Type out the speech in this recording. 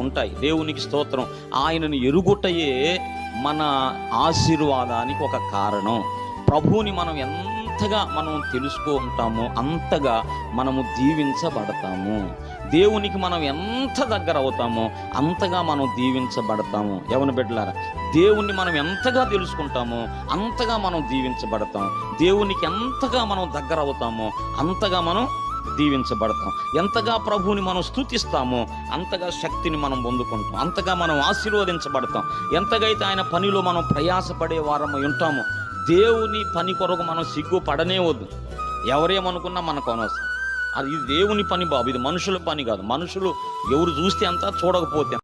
ఉంటాయి. దేవునికి స్తోత్రం. ఆయనను ఎరుగుటయే మన ఆశీర్వాదానికి ఒక కారణం. ప్రభువుని మనం ఎంతగా మనం తెలుసుకుంటామో అంతగా మనము దీవించబడతాము. దేవునికి మనం ఎంత దగ్గర అవుతామో అంతగా మనం దీవించబడతాము. యవన బిడ్డలారా, దేవుణ్ణి మనం ఎంతగా తెలుసుకుంటామో అంతగా మనం దీవించబడతాం. దేవునికి ఎంతగా మనం దగ్గర అవుతామో అంతగా మనం దీవించబడతాం. ఎంతగా ప్రభువుని మనం స్తుతిస్తామో అంతగా శక్తిని మనం పొందుకుంటాం, అంతగా మనం ఆశీర్వదించబడతాం. ఎంతగైతే ఆయన పనిలో మనం ప్రయాసపడే వారమై ఉంటామో, దేవుని పని కొరకు మనం సిగ్గుపడనే వద్దు. ఎవరేమనుకున్నా మనకు అనవసరం. అది దేవుని పని బాబు, ఇది మనుషుల పని కాదు. మనుషులు ఎవరు చూస్తే అంతా, చూడకపోతే